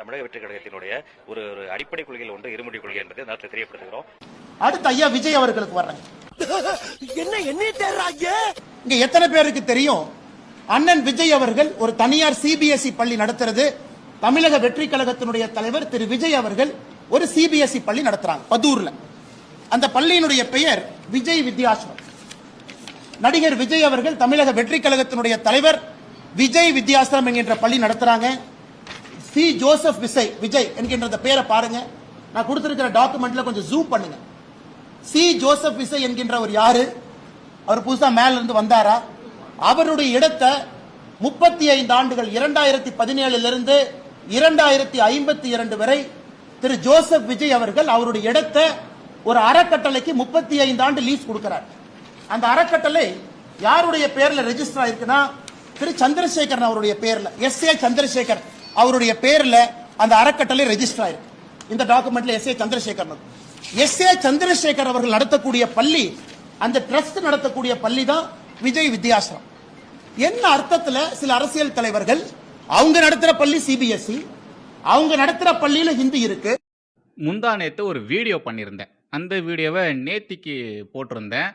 தமிழக வெற்றி கழகத்தினுடைய ஒரு அடிப்படை கொள்கையில் ஒன்று இருமுடி கொள்கை என்பதை நாட்டில் தெரியப்படுத்துகிறோம். அடுத்து ஐயா விஜய் அவர்களுக்கு வர்றேன். இங்க எத்தனை பேருக்கு தெரியும் அண்ணன் விஜய் அவர்கள் ஒரு தனியார் சிபிஎஸ்இ பள்ளி நடத்துறது? தமிழக வெற்றி கழகத்தினுடைய தலைவர் திரு விஜய் அவர்கள் ஒரு சிபிஎஸ்இ பள்ளி நடத்துறாங்க பதூர்ல. அந்த பள்ளியினுடைய பெயர் விஜய் வித்யாசிரம். நடிகர் விஜய் அவர்கள் தமிழக வெற்றி கழகத்தினுடைய தலைவர் விஜய் வித்யாசிரம் என்கின்ற பள்ளி நடத்துறாங்க. சி ஜோசப் விஜய் என்கின்ற பெயரை பாருங்க. நான் கொடுத்திருக்கிற டாக்குமெண்ட்ல கொஞ்சம் ஜூம் பண்ணுங்க. சி ஜோசப் விஜய் என்கின்றவர் யாரு? அவர் புதுசா மேல இருந்து வந்தாரா? அவருடைய இடத்தை 35 ஆண்டுகள் 2017 இருந்து 2052 வரை திரு ஜோசப் விஜய் அவர்கள் அவருடைய இடத்தை ஒரு அறக்கட்டளைக்கு 35 ஆண்டு லீஸ் கொடுக்கிறார். அந்த அறக்கட்டளை யாருடைய பேர்ல ரெஜிஸ்டர் ஆயிருக்குன்னா திரு சந்திரசேகரன் அவருடைய பேர்ல, எஸ்.ஏ. சந்திரசேகர் அவருடைய பேர்ல அந்த அறக்கட்டளை ரெஜிஸ்டர் ஆயிருக்கு. இந்த டாக்குமெண்ட்ல எஸ்.ஏ. சந்திரசேகர் எஸ்.ஏ. சந்திரசேகர் அவர்கள் நடத்தக்கூடிய பள்ளி, அந்த ட்ரஸ்ட் நடத்தக்கூடிய பள்ளி தான் விஜய் வித்யாசிரம். என்ன அர்த்தத்துல சில அரசியல் தலைவர்கள் அவங்க நடத்துற பள்ளி சிபிஎஸ்இ, அவங்க நடத்துற பள்ளியில ஹிந்தி இருக்கு. முந்தா நேத்து ஒரு வீடியோ பண்ணியிருந்தேன். அந்த வீடியோவை நேத்திக்கு போட்டிருந்தேன்.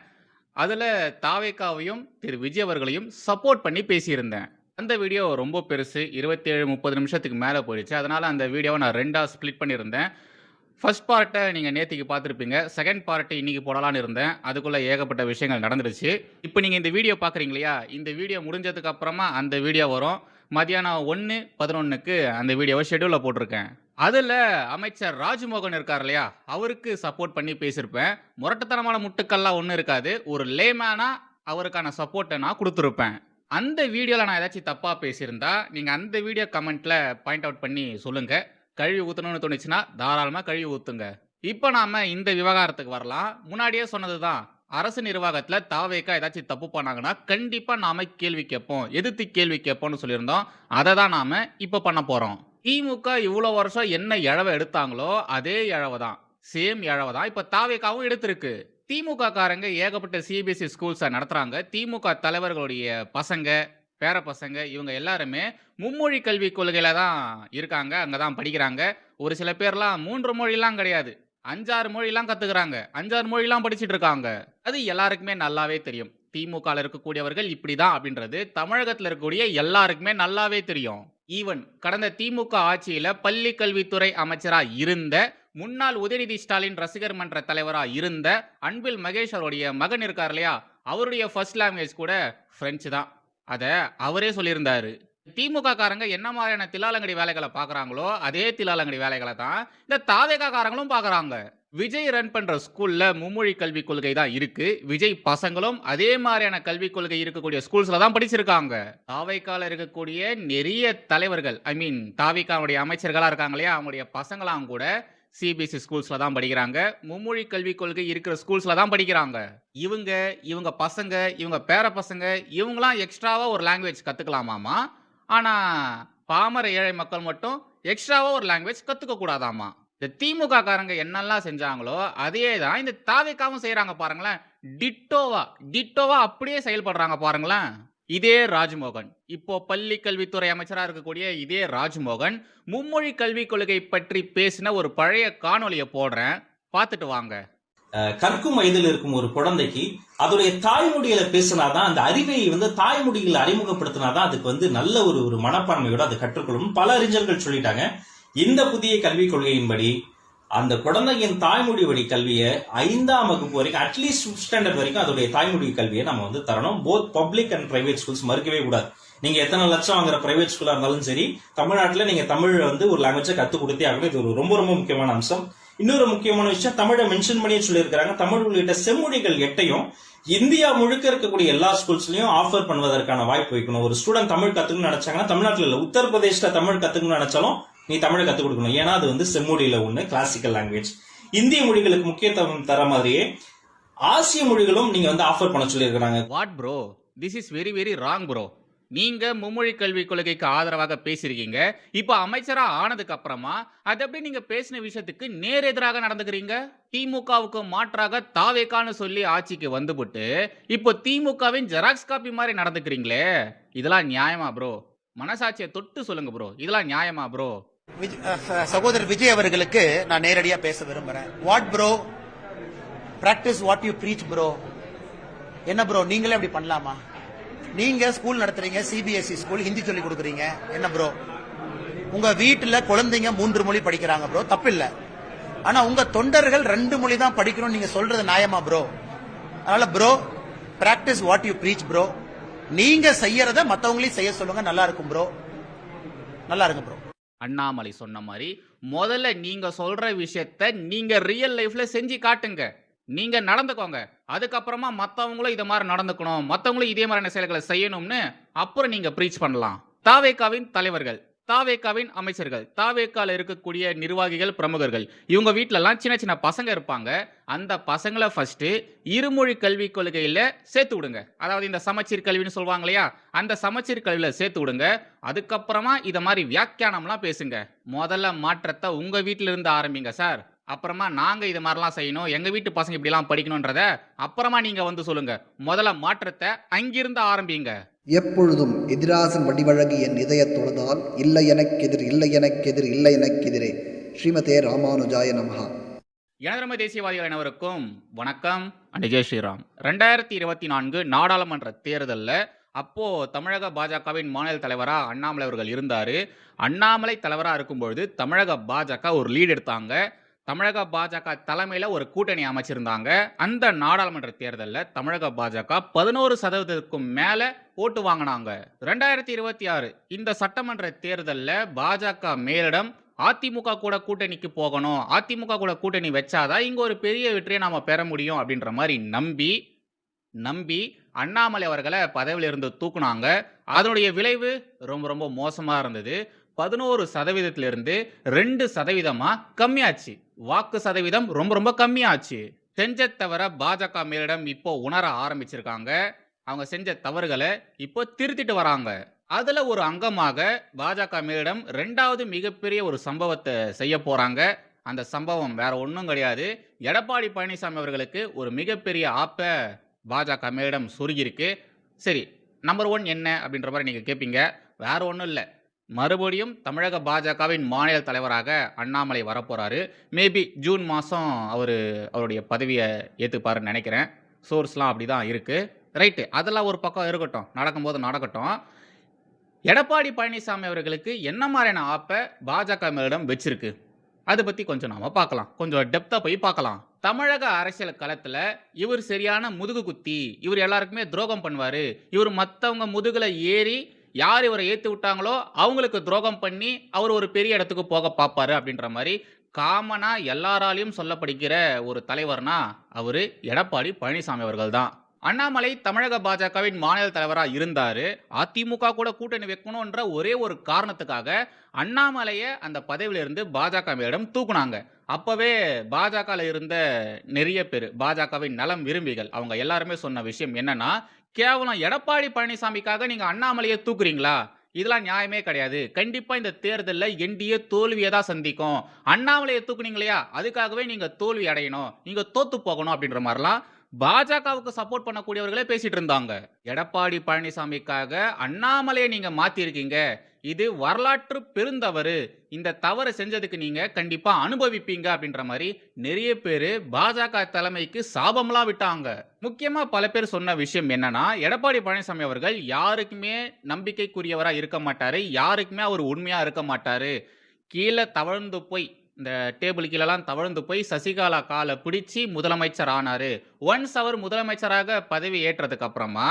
அதில் தாவேக்காவையும் திரு விஜய் அவர்களையும் சப்போர்ட் பண்ணி பேசியிருந்தேன். அந்த வீடியோ ரொம்ப பெருசு, 27-30 நிமிஷத்துக்கு மேலே போயிடுச்சு. அதனால் அந்த வீடியோவை நான் 2ஆக ஸ்ப்ளிட் பண்ணியிருந்தேன். ஃபர்ஸ்ட் பார்ட்டை நீங்கள் நேற்றுக்கு பார்த்துருப்பீங்க, செகண்ட் பார்ட்டு இன்றைக்கி போடலான்னு இருந்தேன். அதுக்குள்ளே ஏகப்பட்ட விஷயங்கள் நடந்துருச்சு. இப்போ நீங்கள் இந்த வீடியோ பார்க்குறீங்க இல்லையா, இந்த வீடியோ முடிஞ்சதுக்கு அப்புறமா அந்த வீடியோ வரும். மதியானம் 1:11க்கு அந்த வீடியோவை ஷெடியூலில் போட்டிருக்கேன். அதில் அமைச்சர் ராஜ்மோகன் இருக்கார் இல்லையா, அவருக்கு சப்போர்ட் பண்ணி பேசியிருப்பேன். முரட்டுத்தனமான முட்டுக்கள்லாம் ஒன்றும் இருக்காது. ஒரு லேமேனாக அவருக்கான சப்போர்ட்டை நான் கொடுத்துருப்பேன். அந்த வீடியோவில் நான் ஏதாச்சும் தப்பாக பேசியிருந்தா நீங்கள் அந்த வீடியோ கமெண்ட்டில் பாயிண்ட் அவுட் பண்ணி சொல்லுங்கள். கழுவி ஊற்றணும்னு தோணுச்சுன்னா தாராளமாக கழுவி ஊற்றுங்க. இப்போ நாம் இந்த விவகாரத்துக்கு வரலாம். முன்னாடியே சொன்னது தான், அரசு நிர்வாகத்தில் தாவேக்கா ஏதாச்சும் தப்பு பண்ணாங்கன்னா கண்டிப்பாக நாம் கேள்வி கேட்போம், எதிர்த்து கேள்வி கேட்போம்னு சொல்லியிருந்தோம். அதை தான் நாம் இப்போ பண்ண போகிறோம். திமுக இவ்வளோ வருஷம் என்ன இழவை எடுத்தாங்களோ அதே இழவை தான், சேம் இழவை தான் இப்போ தாவேக்காவும் எடுத்திருக்கு. திமுக காரங்க ஏகப்பட்ட சிபிஎஸ்இ ஸ்கூல்ஸை நடத்துகிறாங்க. திமுக தலைவர்களுடைய பசங்க, பேர பசங்க இவங்க எல்லாருமே மும்மொழி கல்வி கொள்கையில தான் இருக்காங்க, அங்கே தான் படிக்கிறாங்க. ஒரு சில பேர்லாம் 3 மொழிலாம் கிடையாது, 5-6 மொழிலாம் கற்றுக்குறாங்க, 5-6 மொழிலாம் படிச்சுட்டு இருக்காங்க. அது எல்லாருக்குமே நல்லாவே தெரியும். திமுகவில் இருக்கக்கூடியவர்கள் இப்படி தான் அப்படின்றது தமிழகத்தில் இருக்கக்கூடிய எல்லாருக்குமே நல்லாவே தெரியும். ஈவன் கடந்த திமுக ஆட்சியில் பள்ளி கல்வித்துறை அமைச்சராக இருந்த முன்னாள் உதயநிதி ஸ்டாலின் ரசிகர் மன்ற தலைவராக இருந்த அன்பில் மகேஷ் அவருடைய மகன் இருக்கார் இல்லையா, அவருடைய ஃபர்ஸ்ட் லாங்குவேஜ் கூட பிரெஞ்சு தான். அதை அவரே சொல்லியிருந்தாரு. திமுக காரங்க என்ன மாதிரியான தில்லாலங்கடி வேலைகளை பார்க்குறாங்களோ அதே தில்லாலங்கடி வேலைகளை தான் இந்த தாவேகா காரங்களும் பார்க்குறாங்க. விஜய் ரன் பண்ற ஸ்கூல்ல மும்மொழி கல்விக் கொள்கை தான் இருக்கு. விஜய் பசங்களும் அதே மாதிரியான கல்விக் கொள்கை இருக்கக்கூடிய ஸ்கூல்ஸ்ல தான் படிச்சிருக்காங்க. தாவேக்கால இருக்கக்கூடிய நிறைய தலைவர்கள், தாவேக்காவுடைய அமைச்சர்களா இருக்காங்க இல்லையா, அவங்களுடைய பசங்களாம் கூட சிபிஎஸ்இ ஸ்கூல்ஸ்ல தான் படிக்கிறாங்க. மும்மொழி கல்விக் கொள்கை இருக்கிற ஸ்கூல்ஸ்ல தான் படிக்கிறாங்க. இவங்க பசங்க, இவங்க பேர பசங்க இவங்களாம் எக்ஸ்ட்ராவா ஒரு லாங்குவேஜ் கத்துக்கலாமாமா. ஆனா பாமர ஏழை மக்கள் மட்டும் எக்ஸ்ட்ராவா ஒரு லாங்குவேஜ் கத்துக்க கூடாதாமா. இந்த திமுக காரங்க என்னெல்லாம் செஞ்சாங்களோ அதே தான் இந்த தாவேக்காவும் செய்யறாங்க பாருங்களேன். டிட்டோவா அப்படியே செயல்படுறாங்க பாருங்களேன். இதே ராஜ்மோகன், இப்போ பள்ளி கல்வித்துறை அமைச்சராக இருக்கக்கூடிய இதே ராஜ்மோகன் மும்மொழி கல்விக் கொள்கை பற்றி பேசின ஒரு பழைய காணொலியை போடுறேன், பார்த்துட்டு வாங்க. கற்கும் வயதில் இருக்கும் ஒரு குழந்தைக்கு அதோடைய தாய்மொழியில பேசினாதான், அந்த அறிவை தாய்மொழியில் அறிமுகப்படுத்தினாதான் அதுக்கு நல்ல ஒரு மனப்பான்மையோட அதை கற்றுக்கொள்ளும் பல அறிஞர்கள் சொல்லிட்டாங்க. இந்த புதிய கல்விக் கொள்கையின்படி அந்த குழந்தையின் தாய்மொழி வழி கல்வியை 5ஆம் வகுப்பு வரைக்கும், அட்லீஸ்ட் 5th ஸ்டாண்டர்ட் வரைக்கும் அதோடைய தாய்மொழி கல்வியை நம்ம தரணும். Both public and private schools மறுக்கவே கூடாது. நீங்க எத்தனை லட்சம் வாங்குற பிரைவேட் ஸ்கூலா இருந்தாலும் சரி, தமிழ்நாட்டில் நீங்க தமிழ் ஒரு லாங்குவேஜை கத்து கொடுத்தே ஆகணும். இது ஒரு ரொம்ப ரொம்ப முக்கியமான அம்சம். இன்னொரு முக்கியமான விஷயம், தமிழை மென்ஷன் பண்ணியே சொல்லியிருக்கிறாங்க. தமிழ் உள்ளிட்ட செம்மொழிகள் 8ஐயும் இந்தியா முழுக்க இருக்கக்கூடிய எல்லா ஸ்கூல்ஸ்லயும் ஆஃபர் பண்ணுவதற்கான வாய்ப்பு வைக்கணும். ஒரு ஸ்டூடெண்ட் தமிழ் கத்துக்கணும்னு நினைச்சாங்கன்னா, தமிழ்நாட்டில் இல்ல, உத்தரப்பிரதேஷ்ல தமிழ் கத்துக்கணும்னு நினைச்சாலும் நீ தமிழை கத்துக் கொடுக்கணும். ஏன்னா அது செம்மொழியில ஒண்ணு, கிளாசிக்கல் லாங்குவேஜ். இந்திய மொழிகளுக்கு முக்கியத்துவம் தர மாதிரியே ஆசிய மொழிகளும் நீங்க ஆஃபர் பண்ண சொல்லி இருக்கிறாங்க. What bro, this is very very wrong bro. நீங்க மும்மொழி கல்விக் கொள்கைக்கு ஆதரவாக பேசிருக்கீங்க. இப்ப அமைச்சரா ஆனதுக்கு அப்புறமா அது எப்படி நீங்க பேசின விஷயத்துக்கு நேர் எதிராக நடந்துக்கிறீங்க? திமுகவுக்கு மாற்றாக தாவேக்கான்னு சொல்லி ஆட்சிக்கு வந்துவிட்டு இப்போ திமுகவின் ஜெராக்ஸ் காப்பி மாதிரி நடந்துக்கிறீங்களே, இதெல்லாம் நியாயமா ப்ரோ? மனசாட்சியை தொட்டு சொல்லுங்க ப்ரோ, இதெல்லாம் நியாயமா ப்ரோ? சகோதரர் விஜய் அவர்களுக்கு நான் நேரடியா பேச விரும்புறேன். What bro, practice what you breach bro. என்ன ப்ரோ நீங்களே அப்படி பண்ணலாமா? நீங்க ஸ்கூல் நடத்துறீங்க, சிபிஎஸ்இ ஸ்கூல், ஹிந்தி சொல்லி கொடுக்குறீங்க. என்ன ப்ரோ, உங்க வீட்டுல குழந்தைங்க 3 மொழி படிக்கிறாங்க ப்ரோ, தப்பில்லை. ஆனா உங்க தொண்டர்கள் 2 மொழி தான் படிக்கணும் நீங்க சொல்றது நியாயமா ப்ரோ? அதனால bro, practice what you breach bro. நீங்க செய்யறத மத்தவங்களையும் செய்ய சொல்லுங்க. நல்லா இருக்கும் ப்ரோ, நல்லா இருங்க ப்ரோ. அண்ணாமலை சொன்ன மாதிரி முதல்ல நீங்க சொல்ற விஷயத்த நீங்க ரியல் லைஃப்ல செஞ்சு காட்டுங்க, நீங்க நடந்துக்கோங்க. அதுக்கப்புறமா மத்தவங்களும் இதை மாதிரி நடந்துக்கணும், மத்தவங்களும் இதே மாதிரியான செயல்களை செய்யணும்னு அப்புறம் நீங்க ப்ரீச் பண்ணலாம். தாவேகாவின் தலைவர்கள், தாவேகாவின் அமைச்சர்கள், தாவேகால இருக்கக்கூடிய நிர்வாகிகள், பிரமுகர்கள், இவங்க வீட்டிலலாம் சின்ன சின்ன பசங்க இருப்பாங்க. அந்த பசங்களை ஃபர்ஸ்ட் இருமொழி கல்விக் கொள்கையில சேர்த்து விடுங்க. அதாவது இந்த சமச்சீர் கல்வின்னு சொல்லுவாங்க இல்லையா, அந்த சமச்சீர் கல்வியில சேர்த்து விடுங்க. அதுக்கப்புறமா இத மாதிரி வியாக்கியானம்லாம் பேசுங்க. முதல்ல மாற்றத்தை உங்க வீட்டில இருந்து ஆரம்பிங்க சார். அப்புறமா நாங்க இது மாதிரிலாம் செய்யணும், எங்க வீட்டு பசங்க இப்படிலாம் படிக்கணும்ன்றத அப்புறமா நீங்க வந்து சொல்லுங்க. முதல்ல மாற்றத்தை அங்கிருந்து ஆரம்பிங்க. எப்பொழுதும் எதிராசன் வடிவழகு என் இதய தொழுதால் இல்லை எனக்கெதிர் இல்லை எனக்கெதிர் இல்லை எனக்கெதிரே. ஸ்ரீமதே ராமானுஜாய நமஹா. எனதருமை தேசியவாதிகள் அனைவருக்கும் வணக்கம். ஜெய் ஸ்ரீராம். 2024 நாடாளுமன்ற தேர்தலில் அப்போ தமிழக பாஜகவின் மாநில தலைவரா அண்ணாமலை அவர்கள் இருந்தாரு. அண்ணாமலை தலைவரா இருக்கும்பொழுது தமிழக பாஜக ஒரு லீடு எடுத்தாங்க. தமிழக பாஜக தலைமையில ஒரு கூட்டணி அமைச்சிருந்தாங்க. அந்த நாடாளுமன்ற தேர்தலில் தமிழக பாஜக 11% மேல ஓட்டு வாங்கினாங்க. 2026 இந்த சட்டமன்ற தேர்தலில் பாஜக மேலிடம் அதிமுக கூட கூட்டணிக்கு போகணும், அதிமுக கூட கூட்டணி வச்சாதான் இங்க ஒரு பெரிய வெற்றியை நாம பெற முடியும் அப்படின்ற மாதிரி நம்பி அண்ணாமலை அவர்களை பதவியில இருந்து தூக்குனாங்க. அதனுடைய விளைவு ரொம்ப ரொம்ப மோசமா இருந்தது. 11% 2% கம்மியாச்சு. வாக்கு சதவீதம் ரொம்ப ரொம்ப கம்மியாச்சு. செஞ்ச தவிர பாஜக மேலிடம் இப்போ உணர ஆரம்பிச்சிருக்காங்க. அவங்க செஞ்ச தவறுகளை இப்போ திருத்திட்டு வராங்க. அதுல ஒரு அங்கமாக பாஜக மேலிடம் 2வது மிகப்பெரிய ஒரு சம்பவத்தை செய்ய போறாங்க. அந்த சம்பவம் வேற ஒன்றும் கிடையாது. எடப்பாடி பழனிசாமி அவர்களுக்கு ஒரு மிகப்பெரிய ஆப்ப பாஜக மேலிடம் சுருகிருக்கு. சரி, நம்பர் 1 என்ன அப்படின்ற மாதிரி நீங்க கேட்பீங்க. வேற ஒன்றும் இல்லை, மறுபடியும் தமிழக பாஜகவின் மாநில தலைவராக அண்ணாமலை வரப்போறாரு. மேபி ஜூன் மாதம் அவருடைய பதவியை ஏற்றுப்பாருன்னு நினைக்கிறேன். சோர்ஸ்லாம் அப்படி தான் இருக்கு. ரைட்டு, அதெல்லாம் ஒரு பக்கம் இருக்கட்டும், நடக்கும்போது நடக்கட்டும். எடப்பாடி பழனிசாமி அவர்களுக்கு என்ன மாதிரியான ஆப்பை பாஜக மேலிடம் வச்சிருக்கு அதை பற்றி கொஞ்சம் நாம பார்க்கலாம். கொஞ்சம் டெப்த்தாக போய் பார்க்கலாம். தமிழக அரசியல் களத்தில் இவர் சரியான முதுகு குத்தி, இவர் எல்லாருக்குமே துரோகம் பண்ணுவார், இவர் மற்றவங்க முதுகில் ஏறி யார் இவரை ஏற்றி விட்டாங்களோ அவங்களுக்கு துரோகம் பண்ணி அவர் ஒரு பெரிய இடத்துக்கு போக பார்ப்பாரு அப்படின்ற மாதிரி காமனாக எல்லாராலையும் சொல்லப்படுகிற ஒரு தலைவர்னா அவர் எடப்பாடி பழனிசாமி அவர்கள் தான். அண்ணாமலை தமிழக பாஜகவின் மாநில தலைவராக இருந்தார். அதிமுக கூட கூட்டணி வைக்கணுன்ற ஒரே ஒரு காரணத்துக்காக அண்ணாமலையை அந்த பதவியிலிருந்து பாஜக மேலிடம் தூக்குனாங்க. அப்பவே பாஜகவில் இருந்த நிறைய பேர், பாஜகவின் நலம் விரும்பிகள், அவங்க எல்லாருமே சொன்ன விஷயம் என்னன்னா, கேவலம் எடப்பாடி பழனிசாமிக்காக நீங்க அண்ணாமலையை தூக்குறீங்களா, இதெல்லாம் நியாயமே கிடையாது. கண்டிப்பா இந்த தேர்தலில் என்டிஏ தோல்வியை தான் சந்திக்கும். அண்ணாமலையை தூக்குனீங்க இல்லையா, அதுக்காகவே நீங்க தோல்வி அடையணும், நீங்க தோத்து போகணும் அப்படின்ற மாதிரிலாம் பாஜகவுக்கு சப்போர்ட் பண்ணக்கூடியவர்களே பேசிட்டு இருந்தாங்க. எடப்பாடி பழனிசாமிக்காக அண்ணாமலையை நீங்க மாத்திருக்கீங்க, இது வரலாற்று பெருந்தவறு, இந்த தவறு செஞ்சதுக்கு நீங்க கண்டிப்பா அனுபவிப்பீங்க அப்படின்ற மாதிரி நிறைய பேர் பாஜக தலைமைக்கு சாபம்லாம் விட்டாங்க. முக்கியமா பல பேர் சொன்ன விஷயம் என்னன்னா, எடப்பாடி பழனிசாமி அவர்கள் யாருக்குமே நம்பிக்கைக்குரியவரா இருக்க மாட்டாரு, யாருக்குமே அவர் உண்மையா இருக்க மாட்டாரு. கீழே தவழ்ந்து போய், இந்த டேபிள் கீழெல்லாம் தவழ்ந்து போய் சசிகலா காலை பிடிச்சி முதலமைச்சர் ஆனாரு. ஒன்ஸ் அவர் முதலமைச்சராக பதவி ஏற்றதுக்கு அப்புறமா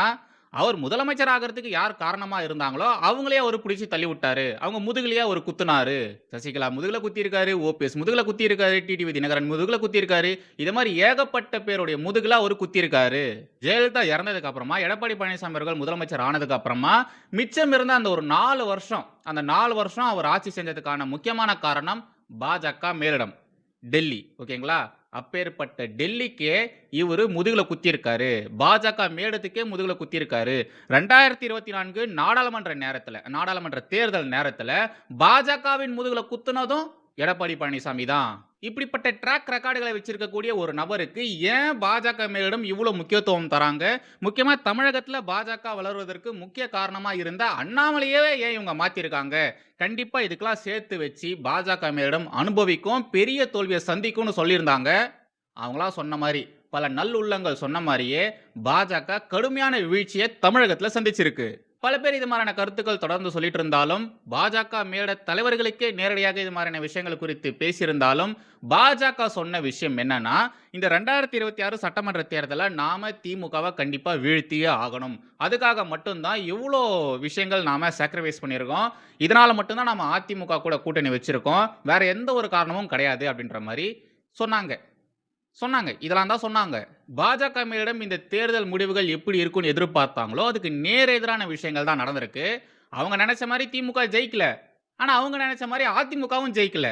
அவர் முதலமைச்சர் ஆகிறதுக்கு யார் காரணமா இருந்தாங்களோ அவங்களே அவர் பிடிச்சி தள்ளி விட்டாரு. அவங்க முதுகுலையே அவர் குத்துனாரு. சசிகலா முதுகுல குத்தி இருக்காரு, ஓபிஎஸ் முதுகுல குத்தி இருக்காரு, டிடிவி தினகரன் முதுகுல குத்தி இருக்காரு. இது மாதிரி ஏகப்பட்ட பேருடைய முதுகுல அவர் குத்தி இருக்காரு. ஜெயலலிதா இறந்ததுக்கு அப்புறமா எடப்பாடி பழனிசாமி அவர்கள் முதலமைச்சர் ஆனதுக்கு அப்புறமா மிச்சம் இருந்த அந்த ஒரு 4 வருஷம், அந்த 4 வருஷம் அவர் ஆட்சி செஞ்சதுக்கான முக்கியமான காரணம் பாஜக மேலிடம், டெல்லி. ஓகேங்களா, அப்பேற்பட்ட டெல்லிக்கே இவரு முதுகுல குத்தி இருக்காரு, பாஜக மேடத்துக்கே முதுகுல குத்தி இருக்காரு. 2024 நாடாளுமன்ற தேர்தல் நேரத்துல பாஜகவின் முதுகுல குத்துனதும் எடப்பாடி பழனிசாமி தான். இப்படிப்பட்ட ட்ராக் ரெக்கார்டுகளை வச்சிருக்கக்கூடிய ஒரு நபருக்கு ஏன் பாஜக மேலிடம் இவ்வளவு முக்கியத்துவம் தராங்க? முக்கியமா தமிழகத்துல பாஜக வளர்வதற்கு முக்கிய காரணமா இருந்த அண்ணாமலையே ஏன் இவங்க மாத்திருக்காங்க? கண்டிப்பா இதுக்கெல்லாம் சேர்த்து வச்சு பாஜக மேலிடம் அனுபவிக்கும், பெரிய தோல்வியை சந்திக்கும்னு சொல்லியிருந்தாங்க. அவங்களா சொன்ன மாதிரி, பல நல்லுள்ளங்கள் சொன்ன மாதிரியே பாஜக கடுமையான வீழ்ச்சியை தமிழகத்துல சந்திச்சிருக்கு. பல பேர் இது மாதிரியான கருத்துக்கள் தொடர்ந்து சொல்லிட்டு இருந்தாலும், பாஜக மேலிட தலைவர்களுக்கே நேரடியாக இது மாதிரியான விஷயங்கள் குறித்து பேசியிருந்தாலும், பாஜக சொன்ன விஷயம் என்னன்னா, இந்த 2026 சட்டமன்ற தேர்தலில் நாம திமுகவை கண்டிப்பா வீழ்த்தியே ஆகணும். அதுக்காக மட்டும்தான் இவ்வளோ விஷயங்கள் நாம சாக்ரிஃபைஸ் பண்ணியிருக்கோம். இதனால மட்டும்தான் நாம அதிமுக கூட கூட்டணி வச்சிருக்கோம். வேற எந்த ஒரு காரணமும் கிடையாது அப்படின்ற மாதிரி சொன்னாங்க. இதெல்லாம் தான் சொன்னாங்க. பாஜக மேலிடம் இந்த தேர்தல் முடிவுகள் எப்படி இருக்கும்னு எதிர்பார்த்தாங்களோ அதுக்கு நேர் எதிரான விஷயங்கள் தான் நடந்திருக்கு. அவங்க நினைச்ச மாதிரி திமுக ஜெயிக்கல. ஆனா அவங்க நினைச்ச மாதிரி அதிமுகவும் ஜெயிக்கல.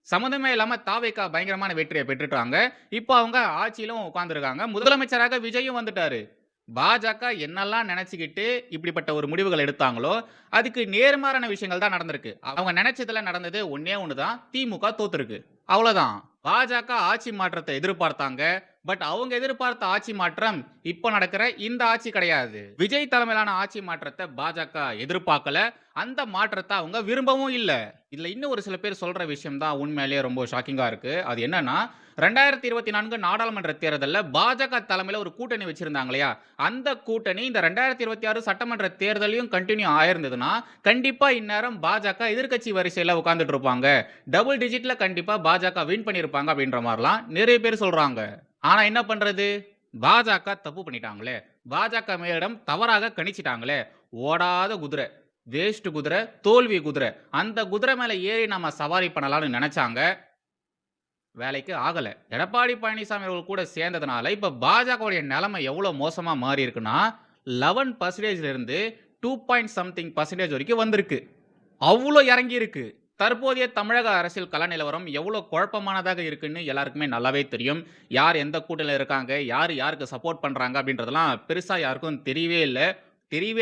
சம்மந்தமே இல்லாம தாவேகா பயங்கரமான வெற்றியை பெற்றுட்டாங்க. இப்போ அவங்க ஆட்சியிலும் உட்கார்ந்துருக்காங்க. முதலமைச்சராக விஜயும் வந்துட்டாரு. பாஜக என்னெல்லாம் நினைச்சுக்கிட்டு இப்படிப்பட்ட ஒரு முடிவுகள் எடுத்தாங்களோ அதுக்கு நேர்மாறான விஷயங்கள் தான் நடந்திருக்கு. அவங்க நினைச்சதுல நடந்தது ஒன்னே ஒண்ணுதான், திமுக தோத்துருக்கு. அவ்வளவுதான். பாஜக ஆட்சி மாற்றத்தை எதிர்பார்த்தாங்க. பட் அவங்க எதிர்பார்த்த ஆட்சி மாற்றம் இப்ப நடக்கிற இந்த ஆட்சி கிடையாது. விஜய் தலைமையிலான ஆட்சி மாற்றத்தை பாஜக எதிர்பார்க்கல. அந்த மாற்றத்தை அவங்க விரும்பவும் இல்ல. இதுல இன்னும் ஒரு சில பேர் சொல்ற விஷயம் தான் உண்மையிலேயே ரொம்ப ஷாக்கிங்கா இருக்கு. அது என்னன்னா, 2024 நாடாளுமன்ற தேர்தலில் பாஜக தலைமையில ஒரு கூட்டணி வச்சிருந்தாங்க இல்லையா, அந்த கூட்டணி இந்த 2026 சட்டமன்ற தேர்தலையும் கண்டினியூ ஆயிருந்ததுன்னா கண்டிப்பா இந்நேரம் பாஜக எதிர்க்கட்சி வரிசையில உட்கார்ந்துட்டு இருப்பாங்க. டபுள் டிஜிட்ல கண்டிப்பா பாஜக வின் பண்ணிருப்பாங்க அப்படின்ற மாதிரிலாம் நிறைய பேர் சொல்றாங்க. ஆனா என்ன பண்றது, பாஜக தப்பு பண்ணிட்டாங்களே, பாஜக மேலிடம் தவறாக கணிச்சிட்டாங்களே. ஓடாத குதிரை, வேஸ்ட் குதிரை, தோல்வி குதிரை, அந்த குதிரை மேல ஏறி நம்ம சவாரி பண்ணலாம்னு நினைச்சாங்க. வேலைக்கு ஆகல. எடப்பாடி பழனிசாமி அவர்கள் கூட சேர்ந்ததுனால இப்ப பாஜகவுடைய நிலைமை எவ்வளவு மோசமா மாறி இருக்குன்னா, 11% இருந்து 2.something% வரைக்கும் வந்திருக்கு. அவ்வளோ இறங்கி இருக்கு. தற்போதைய தமிழக அரசியல் கள நிலவரம் எவ்வளவு குழப்பமானதாக இருக்குன்னு எல்லாருக்குமே நல்லாவே தெரியும். யார் எந்த கூட்டணியில் இருக்காங்க, யார் யாருக்கு சப்போர்ட் பண்றாங்க அப்படின்றதெல்லாம் பெருசா யாருக்கும் தெரியவே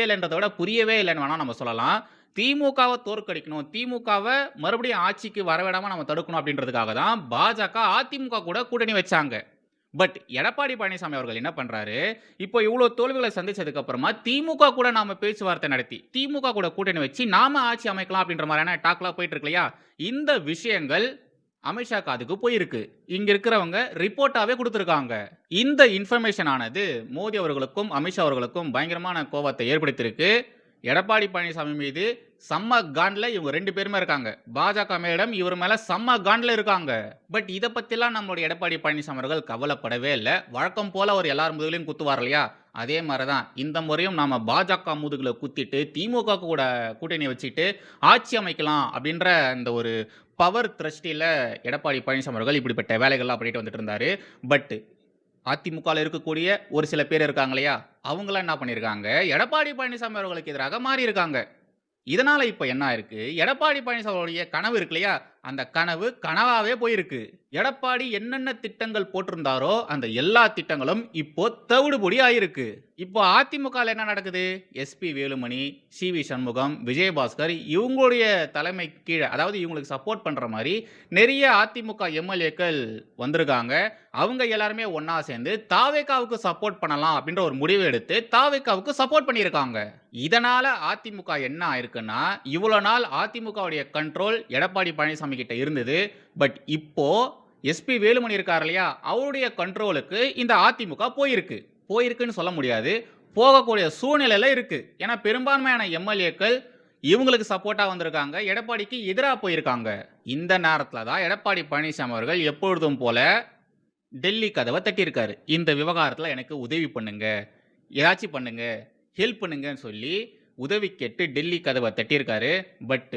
இல்லைன்றதை விட புரியவே இல்லைன்னு வேணா நம்ம சொல்லலாம். திமுகவை தோற்கடிக்கணும், திமுகவை மறுபடியும் ஆட்சிக்கு வரவிடாம நம்ம தடுக்கணும் அப்படின்றதுக்காக தான் பாஜக அதிமுக கூட கூட்டணி வச்சாங்க. பட் எடப்பாடி பழனிசாமி அவர்கள் என்ன பண்றாரு, இப்போ இவ்வளவு தோல்விகளை சந்திச்சதுக்கு அப்புறமா திமுக கூட நாம பேச்சுவார்த்தை நடத்தி திமுக கூட கூட்டணி வச்சு நாம ஆட்சி அமைக்கலாம் அப்படின்ற மாதிரியான டாக்லாம் போயிட்டு இருக்கு இல்லையா. இந்த விஷயங்கள் அமித்ஷா காதுக்கு போயிருக்கு. இங்க இருக்கிறவங்க ரிப்போர்ட்டாவே கொடுத்திருக்காங்க. இந்த இன்ஃபர்மேஷன் ஆனது மோடி அவர்களுக்கும் அமித்ஷா அவர்களுக்கும் பயங்கரமான கோபத்தை ஏற்படுத்தியிருக்கு. எடப்பாடி பழனிசாமி மீது செம்ம காண்ட்ல இவங்க 2 பேருமே இருக்காங்க. பாஜக மேலிடம் இவர் மேல செம்ம காண்ட்ல இருக்காங்க. பட் இதை பத்திலாம் நம்மளுடைய எடப்பாடி பழனிசாமி அவர்கள் கவலைப்படவே இல்லை. வழக்கம் போல அவர் எல்லார் முதுகிலையும் குத்துவார் இல்லையா, அதே மாதிரிதான் இந்த முறையும் நாம பாஜக முதுகுல குத்திட்டு திமுக கூட கூட்டணி வச்சுட்டு ஆட்சி அமைக்கலாம் அப்படின்ற இந்த ஒரு பவர் திரஷ்டியில எடப்பாடி பழனிசாமி அவர்கள் இப்படிப்பட்ட வேலைகள்லாம் பண்ணிட்டு வந்துட்டு இருந்தாரு. பட் அதிமுகவில் இருக்கக்கூடிய ஒரு சில பேர் இருக்காங்க இல்லையா, அவங்களாம் என்ன பண்ணியிருக்காங்க, எடப்பாடி பழனிசாமி அவர்களுக்கு எதிராக மாறி இருக்காங்க. இதனால இப்ப என்ன இருக்கு, எடப்பாடி பழனிசாமியோடைய கனவு இருக்கு இல்லையா, அந்த கனவு கனவாவே போயிருக்கு. எடப்பாடி என்னென்ன திட்டங்கள் போட்டிருந்தாரோ அந்த எல்லா திட்டங்களும் இப்போ தவிடுபொடி ஆயிருக்கு. இப்போ அதிமுக என்ன நடக்குது, எஸ்பி வேலுமணி, சிவி சண்முகம், விஜயபாஸ்கர் இவங்களுடைய தலைமை கீழே, அதாவது இவங்களுக்கு சப்போர்ட் பண்ற மாதிரி நிறைய அதிமுக எம்எல்ஏக்கள் வந்திருக்காங்க. அவங்க எல்லாருமே ஒன்னா சேர்ந்து தாவேகாவுக்கு சப்போர்ட் பண்ணலாம் அப்படின்ற ஒரு முடிவு எடுத்து தாவேகாவுக்கு சப்போர்ட் பண்ணியிருக்காங்க. இதனால அதிமுக என்ன ஆயிருக்குன்னா, இவ்வளவு நாள் அதிமுகவுடைய கண்ட்ரோல் எடப்பாடி பழனிசாமி கிட்ட இருந்தது. பட் இப்போ எஸ்பி வேலுமணி இருக்கார் இல்லையா, அவருடைய கண்ட்ரோலுக்கு இந்த அதிமுக போயிருக்குன்னு சொல்ல முடியாது, போகக்கூடிய சூழ்நிலையில இருக்கு. ஏன்னா பெரும்பான்மையான எம்எல்ஏக்கள் இவங்களுக்கு சப்போர்ட்டா வந்திருக்காங்க, எடப்பாடிக்கு எதிராக போயிருக்காங்க. இந்த நேரத்துல தான் எடப்பாடி பழனிசாமி அவர்கள் எப்பொழுதும் போல டெல்லி கதவை தட்டியிருக்காரு. இந்த விவகாரத்துல எனக்கு உதவி பண்ணுங்க, ஏதாச்சும் பண்ணுங்க, ஹெல்ப் பண்ணுங்கன்னு சொல்லி உதவி கேட்டு டெல்லி கதவை தட்டியிருக்காரு. பட்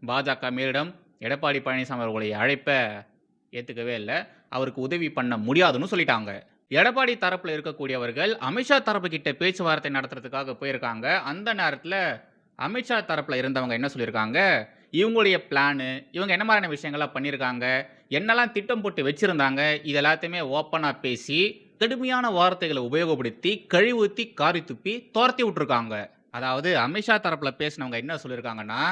பாஜக மேலிடம் எடப்பாடி பழனிசாமி அவர்களுடைய அழைப்பை ஏற்றுக்கவே இல்லை. அவருக்கு உதவி பண்ண முடியாதுன்னு சொல்லிட்டாங்க. எடப்பாடி தரப்புல இருக்கக்கூடியவர்கள் அமித்ஷா தரப்பு கிட்ட பேச்சுவார்த்தை நடத்துறதுக்காக போயிருக்காங்க. அந்த நேரத்தில் அமித்ஷா தரப்புல இருந்தவங்க என்ன சொல்லியிருக்காங்க, இவங்களுடைய பிளானு, இவங்க என்ன மாதிரியான விஷயங்கள்லாம் பண்ணியிருக்காங்க, என்னெல்லாம் திட்டம் போட்டு வச்சிருந்தாங்க, இது எல்லாத்தையுமே ஓப்பனாக பேசி கடுமையான வார்த்தைகளை உபயோகப்படுத்தி கழிவுத்தி காரி துப்பி துரத்தி விட்டுருக்காங்க. அதாவது அமித்ஷா தரப்புல பேசினவங்க என்ன சொல்லியிருக்காங்கன்னா,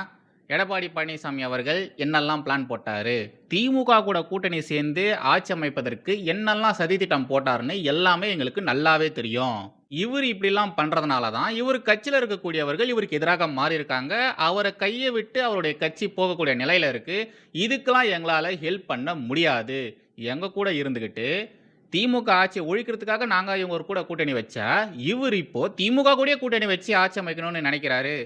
எடப்பாடி பழனிசாமி அவர்கள் என்னெல்லாம் பிளான் போட்டாரு, திமுக கூட கூட்டணி சேர்ந்து ஆட்சி அமைப்பதற்கு என்னெல்லாம் சதித்திட்டம் போட்டாருன்னு எல்லாமே எங்களுக்கு நல்லாவே தெரியும். இவர் இப்படிலாம் பண்றதுனால தான் இவர் கட்சியில் இருக்கக்கூடியவர்கள் இவருக்கு எதிராக மாறி இருக்காங்க. அவரை கையை விட்டு அவருடைய கட்சி போகக்கூடிய நிலையில இருக்கு. இதுக்கெல்லாம் எங்களால ஹெல்ப் பண்ண முடியாது. எங்க கூட இருந்துகிட்டு திமுக ஆட்சி ஒழிக்கிறதுக்காக நாங்க இவங்க கூட கூட்டணி வச்சா, இவர் இப்போ திமுக கூடயே கூட்டணி வச்சு ஆட்சி அமைக்கணும்னு நினைக்கிறாரு.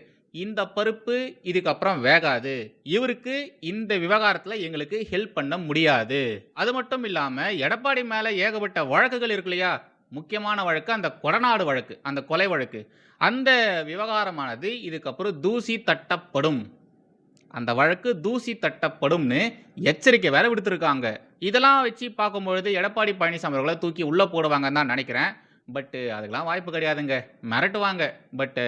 இந்த பருப்பு இதுக்கப்புறம் வேகாது. இவருக்கு இந்த விவகாரத்துல எங்களுக்கு ஹெல்ப் பண்ண முடியாது. அது மட்டும் இல்லாம எடப்பாடி மேல ஏகப்பட்ட வழக்குகள் இருக்கு இல்லையா, முக்கியமான வழக்கு அந்த கொடநாடு வழக்கு, அந்த கொலை வழக்கு. அந்த விவகாரமானது இதுக்கப்புறம் தூசி தட்டப்படும். அந்த வழக்கு தூசி தட்டப்படும்னு எச்சரிக்கை வேற விடுத்திருக்காங்க. இதெல்லாம் வச்சு பார்க்கும்பொழுது எடப்பாடி பழனிசாமி அவர்களை தூக்கி உள்ள போடுவாங்கன்னு தான் நினைக்கிறேன். பட் அதுக்கெல்லாம் வாய்ப்பு கிடையாதுங்க. மிரட்டுவாங்க. பட்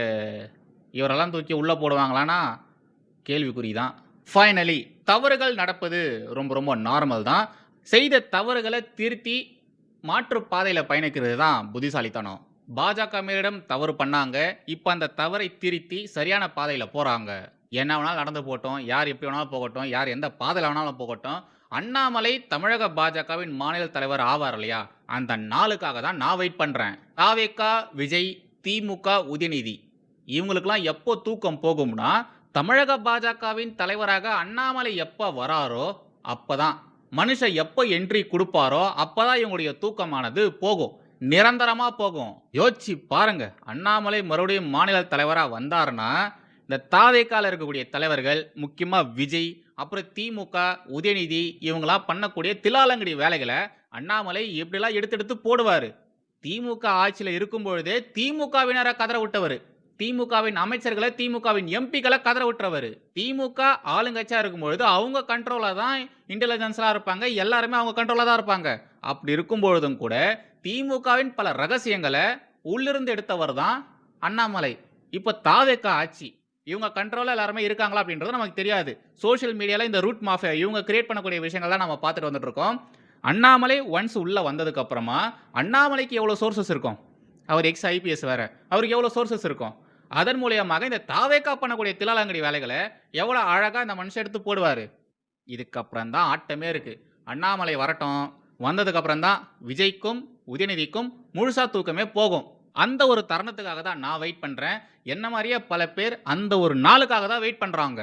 இவரெல்லாம் தூக்கி உள்ள போடுவாங்களான்னா கேள்விக்குறி தான். ஃபைனலி தவறுகள் நடப்பது ரொம்ப ரொம்ப நார்மல் தான். செய்த தவறுகளை திருத்தி மாற்று பாதையில் பயணிக்கிறது தான் புத்திசாலித்தனம். பாஜக மேலிடம் தவறு பண்ணாங்க. இப்போ அந்த தவறை திருத்தி சரியான பாதையில் போகிறாங்க. என்ன வேணாலும் நடந்து போகட்டும், யார் எப்படி வேணாலும் போகட்டும், யார் எந்த பாதையில் வேணாலும் போகட்டும், அண்ணாமலை தமிழக பாஜகவின் மாநில தலைவர் ஆவார் இல்லையா, அந்த நாளுக்காக தான் நான் வெயிட் பண்ணுறேன். தாவேகா, விஜய், திமுக, உதயநிதி இவங்களுக்கெல்லாம் எப்போ தூக்கம் போகும்னா, தமிழக பாஜகவின் தலைவராக அண்ணாமலை எப்போ வராரோ அப்போதான், மனுஷன் எப்போ என்ட்ரி கொடுப்பாரோ அப்போதான் இவங்களுடைய தூக்கமானது போகும், நிரந்தரமாக போகும். யோசிச்சு பாருங்க, அண்ணாமலை மறுபடியும் மாநில தலைவராக வந்தாருன்னா இந்த தாவேக்கால இருக்கக்கூடிய தலைவர்கள், முக்கியமாக விஜய், அப்புறம் திமுக, உதயநிதி இவங்களாம் பண்ணக்கூடிய தில்லாலங்கடி வேலைகளை அண்ணாமலை எப்படிலாம் எடுத்து போடுவார். திமுக ஆட்சியில் இருக்கும் பொழுதே திமுகவினரை கதற விட்டவர், திமுகவின் அமைச்சர்களை, திமுகவின் எம்பிக்களை கதற விட்டுறவர். திமுக ஆளுங்கட்சியாக இருக்கும்பொழுது அவங்க கண்ட்ரோலாக தான் இன்டெலிஜென்ஸ்லாம் இருப்பாங்க, எல்லாருமே அவங்க கண்ட்ரோலாக தான் இருப்பாங்க. அப்படி இருக்கும் பொழுதும் கூட திமுகவின் பல ரகசியங்களை உள்ளிருந்து எடுத்தவர் தான் அண்ணாமலை. இப்போ தாவேக்கா ஆட்சி, இவங்க கண்ட்ரோலில் எல்லாருமே இருக்காங்களா அப்படின்றது நமக்கு தெரியாது. சோஷியல் மீடியாவில் இந்த ரூட் மாஃபியா இவங்க கிரியேட் பண்ணக்கூடிய விஷயங்கள் தான் நம்ம பார்த்துட்டு வந்துட்டு இருக்கோம். அண்ணாமலை ஒன்ஸ் உள்ளே வந்ததுக்கு அப்புறமா அண்ணாமலைக்கு எவ்வளோ சோர்சஸ் இருக்கும், அவர் எக்ஸ் ஐபிஎஸ் வேற, அவருக்கு எவ்வளோ சோர்சஸ் இருக்கும். அதன் மூலியமாக இந்த தாவேக்கா பண்ணக்கூடிய தில்லாலங்கடி வேலைகளை எவ்வளோ அழகாக இந்த மனுஷன் எடுத்து போடுவார். இதுக்கப்புறம் தான் ஆட்டமே இருக்குது. அண்ணாமலை வரட்டும், வந்ததுக்கப்புறம் தான் விஜய்க்கும் உதயநிதிக்கும் முழுசா தூக்கமே போகும். அந்த ஒரு தருணத்துக்காக தான் நான் வெயிட் பண்ணுறேன். என்ன மாதிரியே பல பேர் அந்த ஒரு நாளுக்காக தான் வெயிட் பண்ணுறாங்க.